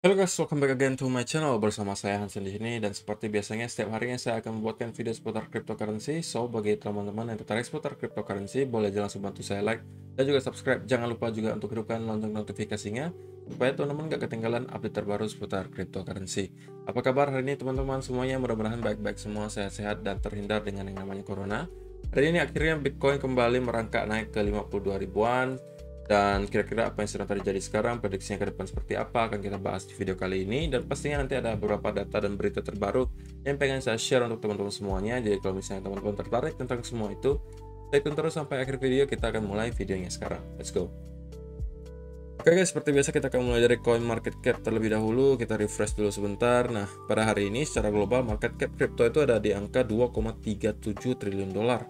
Halo guys, welcome back again to my channel. Bersama saya Hansen di sini, dan seperti biasanya setiap harinya saya akan membuatkan video seputar cryptocurrency. So bagi teman-teman yang tertarik seputar cryptocurrency, boleh langsung bantu saya like dan juga subscribe. Jangan lupa juga untuk hidupkan lonceng notifikasinya supaya teman-teman gak ketinggalan update terbaru seputar cryptocurrency. Apa kabar hari ini teman-teman semuanya? Mudah-mudahan baik-baik semua, sehat-sehat dan terhindar dengan yang namanya corona. Hari ini akhirnya Bitcoin kembali merangkak naik ke 52 ribuan. Dan kira-kira apa yang sedang terjadi sekarang, prediksinya ke depan seperti apa, akan kita bahas di video kali ini. Dan pastinya nanti ada beberapa data dan berita terbaru yang pengen saya share untuk teman-teman semuanya. Jadi kalau misalnya teman-teman tertarik tentang semua itu, stay tune terus sampai akhir video. Kita akan mulai videonya sekarang. Let's go. Oke guys, seperti biasa kita akan mulai dari coin market cap terlebih dahulu. Kita refresh dulu sebentar. Nah, pada hari ini secara global market cap crypto itu ada di angka 2,37 triliun dolar.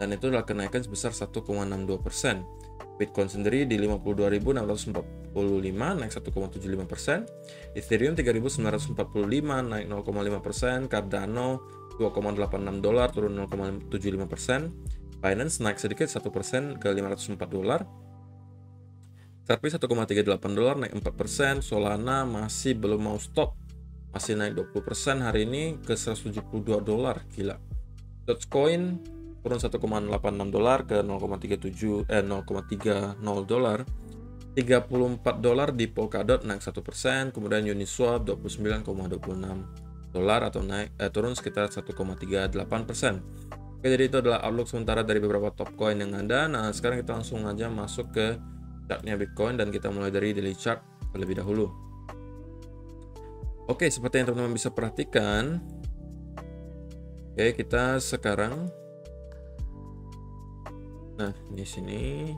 Dan itu adalah kenaikan sebesar 1,62%. Bitcoin sendiri di 52.645 naik 1,75%, Ethereum 3.945 naik 0,5%, Cardano 2,86 dolar turun 0,75%, Binance naik sedikit 1% ke 504 dolar, Xrp 1,38 dolar naik 4%, Solana masih belum mau stop, masih naik 20% hari ini ke 172 dolar, gila. Dogecoin turun 1,86 dolar ke 0,30 dolar. 34 dolar di Polkadot naik 1%, kemudian Uniswap 29,26 dolar atau turun sekitar 1,38%. Oke, jadi itu adalah outlook sementara dari beberapa top coin yang ada. Nah, sekarang kita langsung aja masuk ke chartnya Bitcoin dan kita mulai dari daily chart terlebih dahulu. Oke, seperti yang teman-teman bisa perhatikan, oke, kita sekarang di sini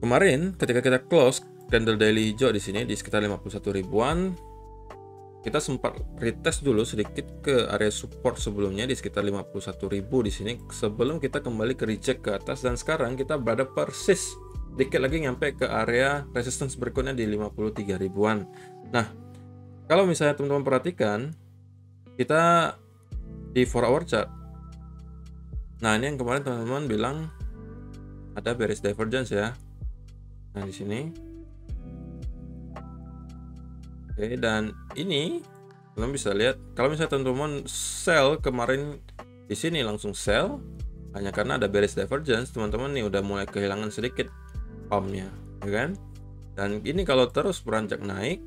kemarin ketika kita close candle daily hijau di sini di sekitar 51 ribuan, kita sempat retest dulu sedikit ke area support sebelumnya di sekitar 51.000 di sini sebelum kita kembali ke reject ke atas, dan sekarang kita berada persis dikit lagi nyampe ke area resistance berikutnya di 53 ribuan. Nah, kalau misalnya teman-teman perhatikan kita di 4 hour chart. Nah, ini yang kemarin teman-teman bilang ada bearish divergence ya. Nah, di sini. Oke, dan ini teman-teman bisa lihat kalau misalnya teman-teman sell kemarin di sini langsung sell hanya karena ada bearish divergence, teman-teman nih udah mulai kehilangan sedikit pumpnya, ya kan? Dan ini kalau terus beranjak naik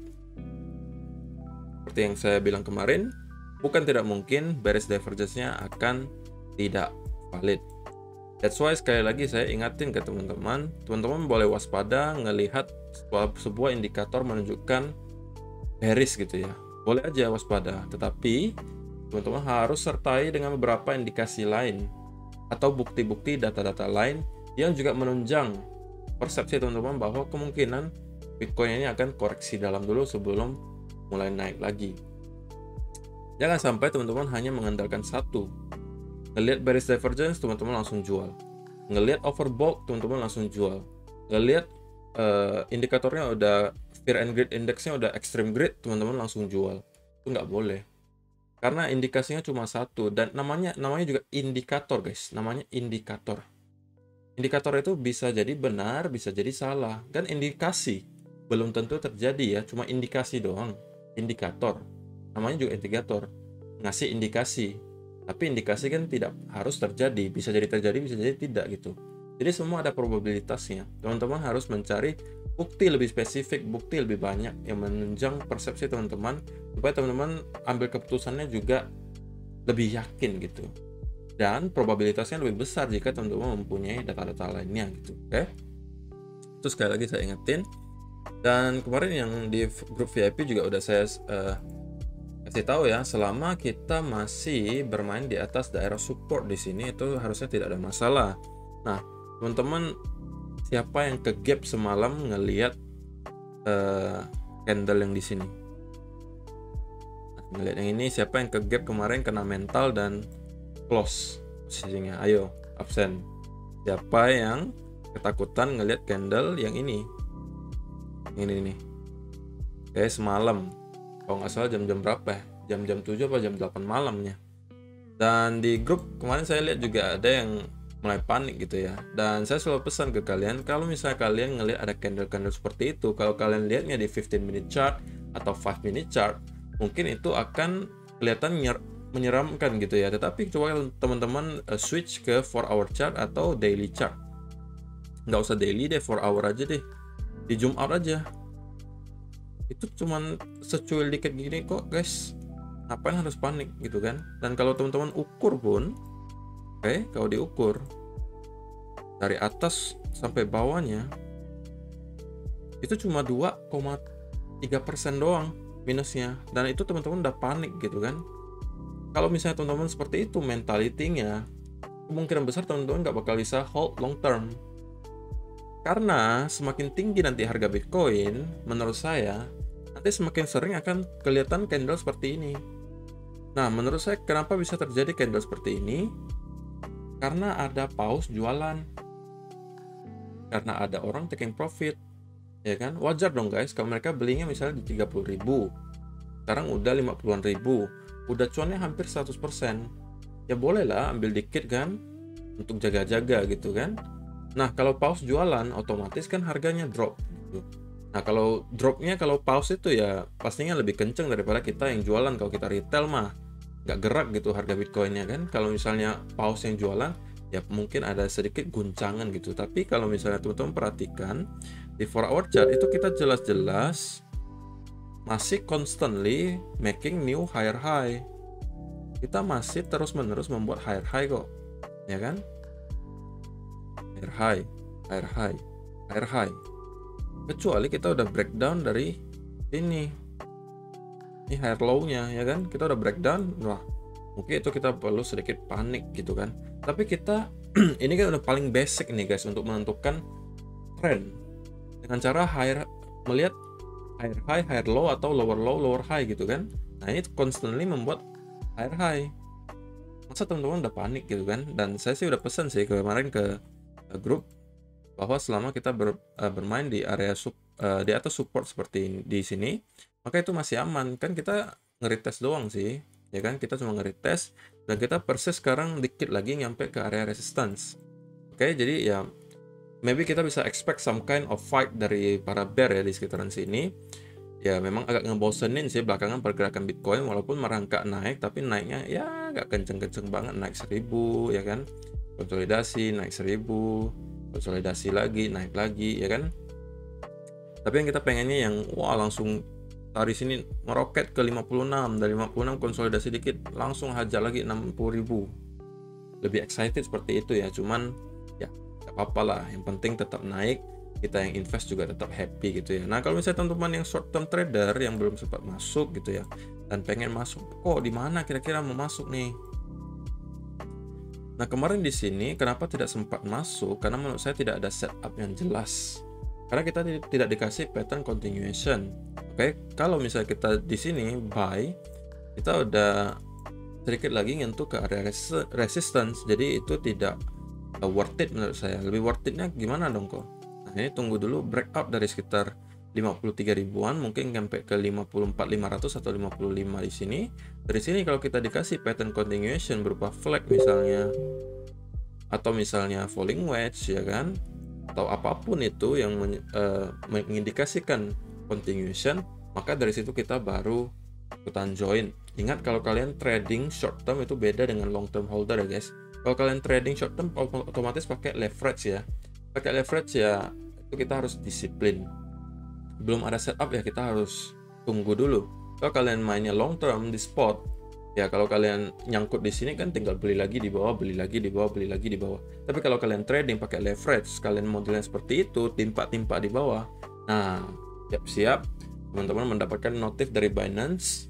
seperti yang saya bilang kemarin, bukan tidak mungkin bearish divergence-nya akan tidak valid. That's why sekali lagi saya ingatin ke teman-teman boleh waspada ngelihat sebuah indikator menunjukkan bearish gitu ya. Boleh aja waspada, tetapi teman-teman harus sertai dengan beberapa indikasi lain atau bukti-bukti data-data lain yang juga menunjang persepsi teman-teman bahwa kemungkinan Bitcoin ini akan koreksi dalam dulu sebelum mulai naik lagi. Jangan sampai teman-teman hanya mengandalkan satu. Ngelihat bearish divergence, teman-teman langsung jual. Ngelihat overbought, teman-teman langsung jual. Ngelihat indikatornya udah fear and greed indexnya udah extreme greed, teman-teman langsung jual. Itu nggak boleh. Karena indikasinya cuma satu, dan namanya juga indikator, guys. Namanya indikator. Indikator itu bisa jadi benar, bisa jadi salah. Kan indikasi belum tentu terjadi ya, cuma indikasi doang. Indikator. Namanya juga indikator. Ngasih indikasi. Tapi indikasi kan tidak harus terjadi, bisa jadi terjadi, bisa jadi tidak gitu. Jadi semua ada probabilitasnya. Teman-teman harus mencari bukti lebih spesifik, bukti lebih banyak yang menunjang persepsi teman-teman supaya teman-teman ambil keputusannya juga lebih yakin gitu. Dan probabilitasnya lebih besar jika teman-teman mempunyai data-data lainnya gitu. Oke? Terus sekali lagi saya ingetin. Dan kemarin yang di grup VIP juga udah saya kasih tahu ya, selama kita masih bermain di atas daerah support di sini itu harusnya tidak ada masalah. Nah, teman-teman siapa yang ke gap semalam ngelihat candle yang di sini? Nah, ngelihat yang ini, siapa yang ke gap kemarin kena mental dan close posisinya? Ayo, absen. Siapa yang ketakutan ngelihat candle yang ini? Ini nih. Oke, semalam. Kalau nggak salah jam-jam berapa ya? Jam-jam 7 apa jam 8 malamnya. Dan di grup kemarin saya lihat juga ada yang mulai panik gitu ya. Dan saya selalu pesan ke kalian, kalau misalnya kalian ngelihat ada candle-candle seperti itu, kalau kalian lihatnya di 15 minute chart atau 5 minute chart, mungkin itu akan kelihatan menyeramkan gitu ya. Tetapi coba teman-teman switch ke 4 hour chart atau daily chart. Nggak usah daily deh, 4 hour aja deh, di zoom out aja. Itu cuman secuil dikit gini kok guys, ngapain harus panik gitu kan. Dan kalau teman-teman ukur pun, oke, kalau diukur dari atas sampai bawahnya itu cuma 2,3% doang minusnya, dan itu teman-teman udah panik gitu kan. Kalau misalnya teman-teman seperti itu mentalitinya, kemungkinan besar teman-teman nggak bakal bisa hold long term, karena semakin tinggi nanti harga Bitcoin, menurut saya nanti semakin sering akan kelihatan candle seperti ini. Nah, menurut saya kenapa bisa terjadi candle seperti ini? Karena ada pause jualan, karena ada orang taking profit, ya kan? Wajar dong guys kalau mereka belinya misalnya di 30.000, sekarang udah 50-an ribu, udah cuannya hampir 100%. Ya bolehlah ambil dikit kan, untuk jaga-jaga gitu kan. Nah, kalau pause jualan otomatis kan harganya drop gitu. Nah, kalau dropnya, kalau pause itu ya pastinya lebih kenceng daripada kita yang jualan. Kalau kita retail mah nggak gerak gitu harga Bitcoinnya kan. Kalau misalnya pause yang jualan, ya mungkin ada sedikit guncangan gitu. Tapi kalau misalnya teman-teman perhatikan di 4 hour chart itu kita jelas-jelas masih constantly making new higher high. Kita masih terus-menerus membuat higher high kok, ya kan? Higher high, higher high, higher high. Kecuali kita udah breakdown dari ini higher low-nya, ya kan? Kita udah breakdown, wah mungkin itu kita perlu sedikit panik gitu kan. Tapi kita ini kan udah paling basic nih guys untuk menentukan trend dengan cara melihat higher high, higher low, atau lower low, lower high gitu kan. Nah, ini constantly membuat higher high. Masa teman-teman udah panik gitu kan? Dan saya sih udah pesan sih kemarin ke grup bahwa selama kita bermain di area di atas support seperti di sini, maka itu masih aman kan. Kita ngeretest doang sih, ya kan? Kita cuma ngeretest dan kita persis sekarang dikit lagi nyampe ke area resistance. Oke, jadi ya maybe kita bisa expect some kind of fight dari para bear ya di sekitaran sini. Ya memang agak ngebosenin sih belakangan pergerakan Bitcoin, walaupun merangkak naik, tapi naiknya ya agak kenceng-kenceng banget, naik 1000 ya kan, konsolidasi naik 1000, konsolidasi lagi naik lagi ya kan. Tapi yang kita pengennya yang wah langsung hari sini meroket ke 56, dari 56 konsolidasi dikit langsung hajar lagi 60.000. Lebih excited seperti itu ya, cuman ya gak apa-apa lah, yang penting tetap naik, kita yang invest juga tetap happy gitu ya. Nah, kalau misalnya teman-teman yang short term trader yang belum sempat masuk gitu ya dan pengen masuk, kok di mana kira-kira mau masuk nih? Nah, kemarin di sini kenapa tidak sempat masuk? Karena menurut saya tidak ada setup yang jelas. Karena kita tidak dikasih pattern continuation. Oke, kalau misalnya kita di sini buy, kita udah sedikit lagi nyentuh ke area resistance. Jadi itu tidak worth it menurut saya. Lebih worth itnya gimana dong kok? Nah, ini tunggu dulu breakout dari sekitar 53 ribuan, mungkin sampai ke 54.500 atau 55 di sini. Dari sini kalau kita dikasih pattern continuation berupa flag misalnya, atau misalnya falling wedge ya kan, atau apapun itu yang mengindikasikan continuation, maka dari situ kita baru ikutan join. Ingat, kalau kalian trading short term itu beda dengan long term holder ya guys. Kalau kalian trading short term otomatis pakai leverage ya. Pakai leverage ya itu kita harus disiplin. Belum ada setup ya kita harus tunggu dulu. Kalau kalian mainnya long term di spot, ya kalau kalian nyangkut di sini kan tinggal beli lagi di bawah, beli lagi di bawah, beli lagi di bawah. Tapi kalau kalian trading pakai leverage, kalian modelnya seperti itu, timpa-timpa di bawah. Nah, siap-siap teman-teman mendapatkan notif dari Binance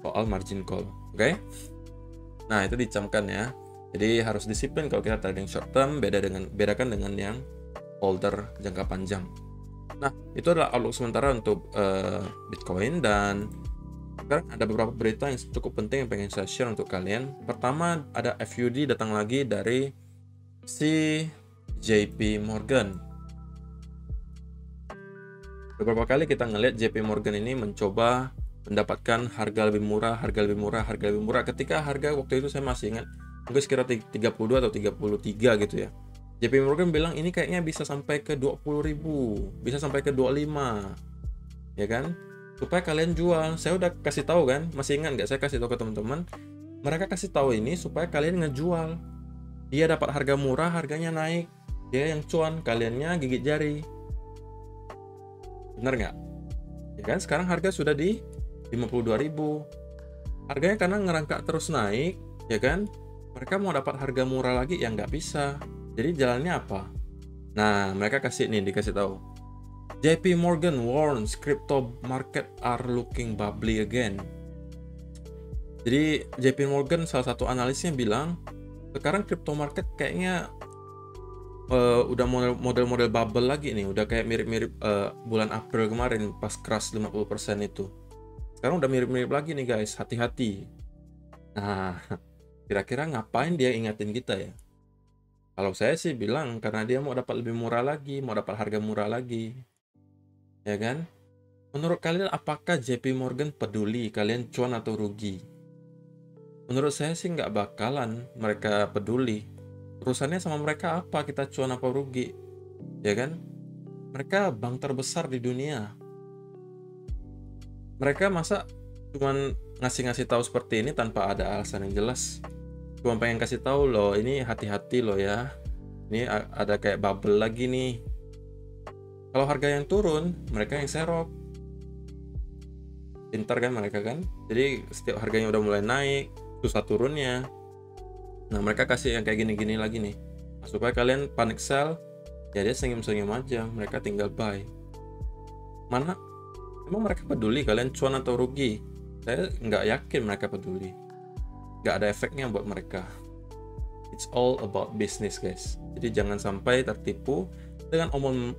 soal margin call. Oke? Nah, itu dicamkan ya. Jadi harus disiplin kalau kita trading short term, bedakan dengan yang holder jangka panjang. Nah, itu adalah outlook sementara untuk Bitcoin. Dan sekarang ada beberapa berita yang cukup penting yang pengen saya share untuk kalian. Pertama, ada FUD datang lagi dari si JP Morgan. Beberapa kali kita ngelihat JP Morgan ini mencoba mendapatkan harga lebih murah. Ketika harga waktu itu saya masih ingat mungkin sekitar 32 atau 33 gitu ya. JP Morgan bilang ini kayaknya bisa sampai ke 20.000, bisa sampai ke 25, ya kan? Supaya kalian jual. Saya udah kasih tahu kan, masih ingat nggak saya kasih tahu ke teman-teman? Mereka kasih tahu ini supaya kalian ngejual. Dia dapat harga murah, harganya naik. Dia yang cuan, kaliannya gigit jari. Benar nggak? Ya kan? Sekarang harga sudah di 52.000. Harganya karena ngerangkak terus naik, ya kan? Mereka mau dapat harga murah lagi yang nggak bisa. Jadi jalannya apa? Nah, mereka dikasih tahu. JP Morgan warns crypto market are looking bubbly again. Jadi JP Morgan salah satu analisnya bilang, sekarang crypto market kayaknya udah model-model bubble lagi nih, udah kayak mirip-mirip bulan April kemarin pas crash 50% itu. Sekarang udah mirip-mirip lagi nih guys, hati-hati. Nah, kira-kira ngapain dia ingatin kita ya? Kalau saya sih bilang karena dia mau dapat lebih murah lagi, mau dapat harga murah lagi. Ya kan? Menurut kalian apakah JP Morgan peduli kalian cuan atau rugi? Menurut saya sih nggak bakalan mereka peduli. Urusannya sama mereka apa kita cuan apa rugi? Ya kan? Mereka bank terbesar di dunia. Mereka masa cuman ngasih tahu seperti ini tanpa ada alasan yang jelas? Cuma pengen kasih tahu loh, ini hati-hati loh ya. Ini ada kayak bubble lagi nih. Kalau harga yang turun, mereka yang serok. Pintar kan mereka kan? Jadi setiap harganya udah mulai naik, susah turunnya. Nah, mereka kasih yang kayak gini-gini lagi nih. Nah, supaya kalian panic sell, ya dia senyum-senyum aja, mereka tinggal buy. Mana? Emang mereka peduli kalian cuan atau rugi? Saya nggak yakin mereka peduli. Nggak ada efeknya buat mereka. It's all about business guys. Jadi jangan sampai tertipu dengan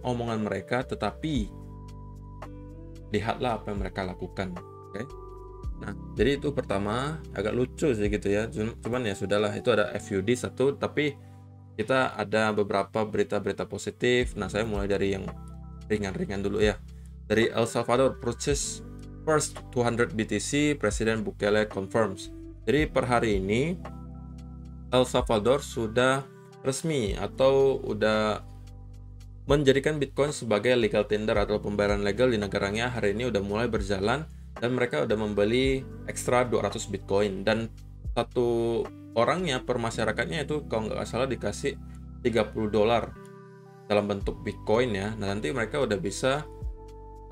omongan mereka, tetapi lihatlah apa yang mereka lakukan. Okay? Nah, jadi itu pertama, agak lucu sih gitu ya. Cuman ya sudahlah, itu ada FUD satu, tapi kita ada beberapa berita-berita positif. Nah, saya mulai dari yang ringan-ringan dulu ya. Dari El Salvador purchase first 200 BTC, Presiden Bukele confirms. Jadi per hari ini El Salvador sudah resmi atau udah menjadikan Bitcoin sebagai legal tender atau pembayaran legal di negaranya. Hari ini udah mulai berjalan dan mereka udah membeli ekstra 200 Bitcoin, dan satu orangnya per masyarakatnya itu kalau nggak salah dikasih $30 dalam bentuk Bitcoin ya. Nah, nanti mereka udah bisa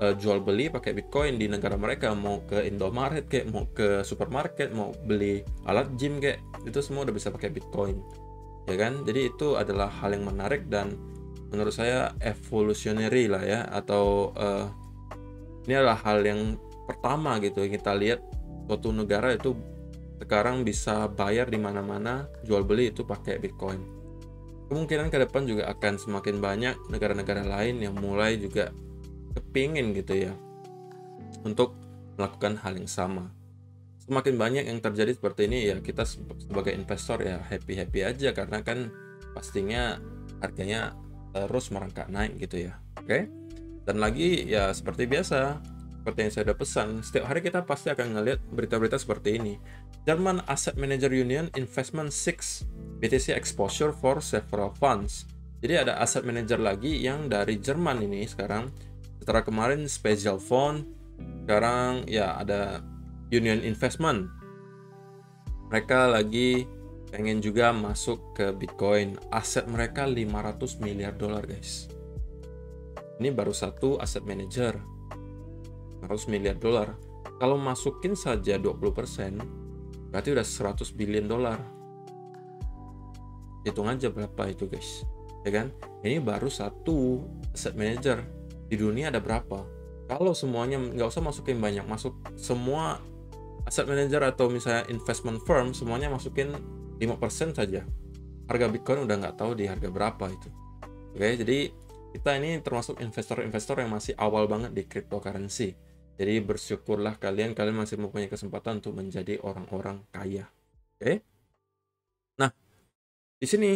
jual beli pakai Bitcoin di negara mereka, mau ke Indomaret kayak, mau ke supermarket, mau beli alat gym kayak, itu semua udah bisa pakai Bitcoin, ya kan? Jadi itu adalah hal yang menarik dan menurut saya evolutionary lah ya, atau ini adalah hal yang pertama gitu kita lihat suatu negara itu sekarang bisa bayar di mana-mana, jual beli itu pakai Bitcoin. Kemungkinan ke depan juga akan semakin banyak negara-negara lain yang mulai juga kepingin gitu ya untuk melakukan hal yang sama. Semakin banyak yang terjadi seperti ini ya, kita sebagai investor ya happy aja, karena kan pastinya harganya terus merangkak naik gitu ya. Oke. Dan lagi ya seperti biasa, seperti yang saya udah pesan, setiap hari kita pasti akan ngelihat berita-berita seperti ini. German Asset Manager Union Investment 6 BTC exposure for several funds. Jadi ada asset manager lagi yang dari Jerman ini sekarang. Setelah kemarin Special Fund, sekarang ya ada Union Investment. Mereka lagi pengen juga masuk ke Bitcoin. Aset mereka $500 miliar guys. Ini baru satu aset manager, $500 miliar. Kalau masukin saja 20%, berarti udah $100 billion. Hitung aja berapa itu guys, ya kan? Ini baru satu aset manager. Di dunia ada berapa? Kalau semuanya nggak usah masukin banyak, masuk semua asset manager atau misalnya investment firm, semuanya masukin 5% saja, harga Bitcoin udah nggak tahu di harga berapa itu. Oke, jadi kita ini termasuk investor-investor yang masih awal banget di cryptocurrency. Jadi bersyukurlah kalian masih mempunyai kesempatan untuk menjadi orang-orang kaya. Oke. Nah, di sini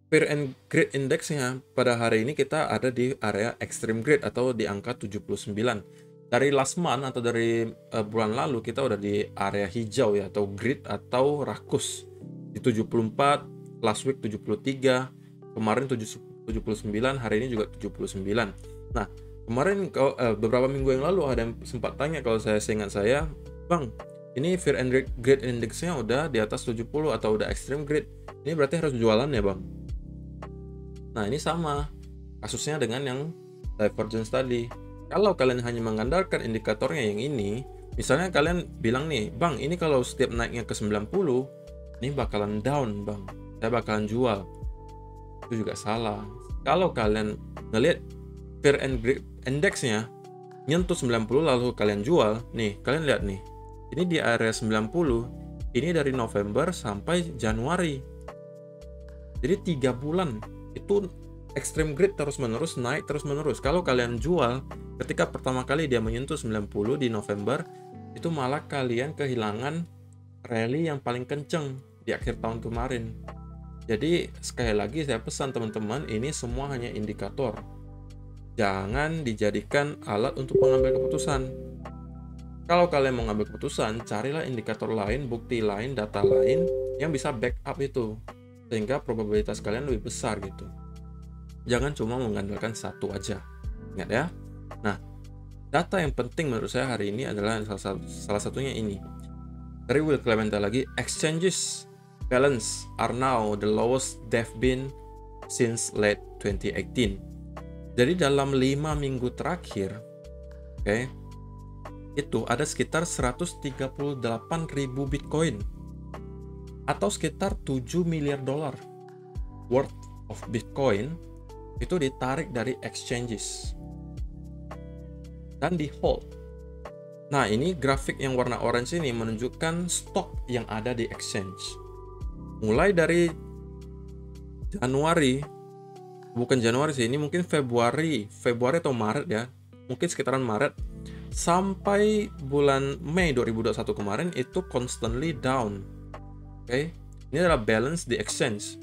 Fear and Greed Index-nya pada hari ini kita ada di area extreme greed atau di angka 79. Dari last month atau dari bulan lalu kita udah di area hijau ya, atau greed atau rakus. Di di 74, last week 73, kemarin 79, hari ini juga 79. Nah, kemarin beberapa minggu yang lalu ada yang sempat tanya, kalau saya seingat saya, Bang, ini fear and greed index-nya udah di atas 70 atau udah extreme greed, ini berarti harus jualan ya Bang? Nah, ini sama kasusnya dengan yang divergence tadi. Kalau kalian hanya mengandalkan indikatornya yang ini, misalnya kalian bilang nih, Bang, ini kalau setiap naiknya ke 90, ini bakalan down Bang, saya bakalan jual. Itu juga salah. Kalau kalian ngelihat fear and greed index-nya nyentuh 90 lalu kalian jual, nih, kalian lihat nih. Ini di area 90, ini dari November sampai Januari. Jadi 3 bulan itu extreme greed terus-menerus naik terus-menerus. Kalau kalian jual ketika pertama kali dia menyentuh 90 di November, itu malah kalian kehilangan rally yang paling kenceng di akhir tahun kemarin. Jadi sekali lagi saya pesan teman-teman, ini semua hanya indikator. Jangan dijadikan alat untuk mengambil keputusan. Kalau kalian mau ngambil keputusan, carilah indikator lain, bukti lain, data lain yang bisa backup itu, sehingga probabilitas kalian lebih besar gitu. Jangan cuma mengandalkan satu aja. Ingat ya. Nah, data yang penting menurut saya hari ini adalah salah satunya ini. Dari Will Clementa lagi, exchanges balance are now the lowest they've been since late 2018. Jadi dalam 5 minggu terakhir, oke, itu ada sekitar 138.000 Bitcoin atau sekitar 7 miliar dolar worth of Bitcoin itu ditarik dari exchanges dan di hold. Nah, ini grafik yang warna orange ini menunjukkan stok yang ada di exchange. Mulai dari Januari, bukan Januari sih, ini mungkin Februari atau Maret ya, mungkin sekitaran Maret, sampai bulan Mei 2021 kemarin itu constantly down. Oke, ini adalah balance di exchange,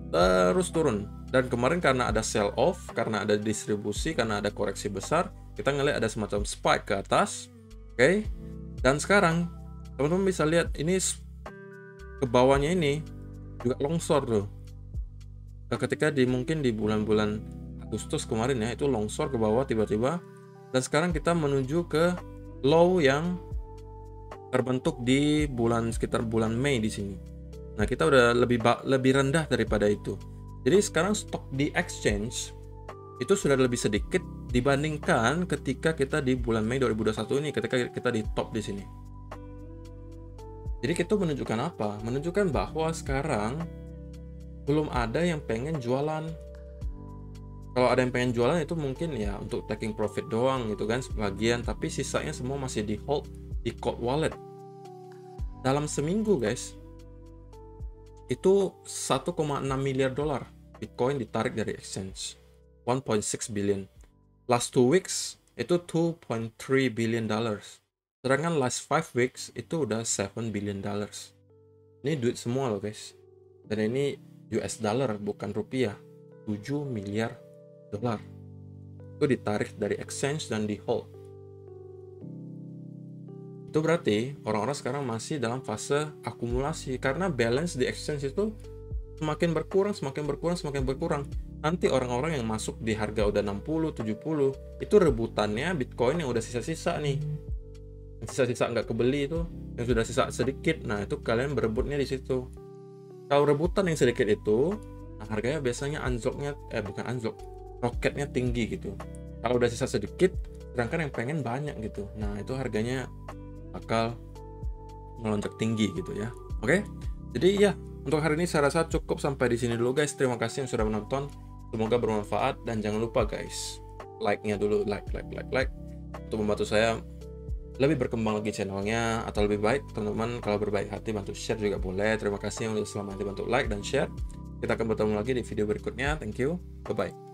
terus turun. Dan kemarin karena ada sell off, karena ada distribusi, karena ada koreksi besar, kita ngelihat ada semacam spike ke atas. Oke. Dan sekarang teman-teman bisa lihat ini ke bawahnya ini juga longsor tuh. Ketika mungkin di bulan-bulan Agustus kemarin ya, itu longsor ke bawah tiba-tiba. Dan sekarang kita menuju ke low yang terbentuk di sekitar bulan Mei di sini. Nah, kita udah lebih rendah daripada itu. Jadi sekarang stok di exchange itu sudah lebih sedikit dibandingkan ketika kita di bulan Mei 2021 ini, ketika kita di top di sini. Jadi itu menunjukkan apa? Menunjukkan bahwa sekarang belum ada yang pengen jualan. Kalau ada yang pengen jualan itu mungkin ya untuk taking profit doang gitu kan sebagian, tapi sisanya semua masih di hold di cold wallet. Dalam seminggu guys, itu 1,6 miliar dolar Bitcoin ditarik dari exchange, 1.6 billion. Last 2 weeks itu 2.3 billion dollars. Sedangkan last 5 weeks itu udah 7 billion dollars. Ini duit semua loh guys. Dan ini US dollar bukan rupiah. 7 miliar dolar. Itu ditarik dari exchange dan di hold. Itu berarti orang-orang sekarang masih dalam fase akumulasi karena balance di exchange itu semakin berkurang. Nanti orang-orang yang masuk di harga udah 60, 70, itu rebutannya Bitcoin yang udah sisa-sisa nih. Sisa-sisa nggak kebeli itu, yang sudah sisa sedikit. Nah, itu kalian berebutnya di situ. Kalau rebutan yang sedikit itu, nah harganya biasanya roketnya tinggi gitu. Kalau udah sisa sedikit, sedangkan yang pengen banyak gitu. Nah, itu harganya bakal melonjak tinggi gitu ya. Oke. Jadi ya, untuk hari ini saya rasa cukup sampai di sini dulu guys. Terima kasih yang sudah menonton. Semoga bermanfaat dan jangan lupa guys, like-nya dulu, like untuk membantu saya lebih berkembang lagi channelnya, atau lebih baik teman-teman kalau berbaik hati bantu share juga boleh. Terima kasih yang sudah selama ini bantu like dan share. Kita akan bertemu lagi di video berikutnya. Thank you. Bye bye.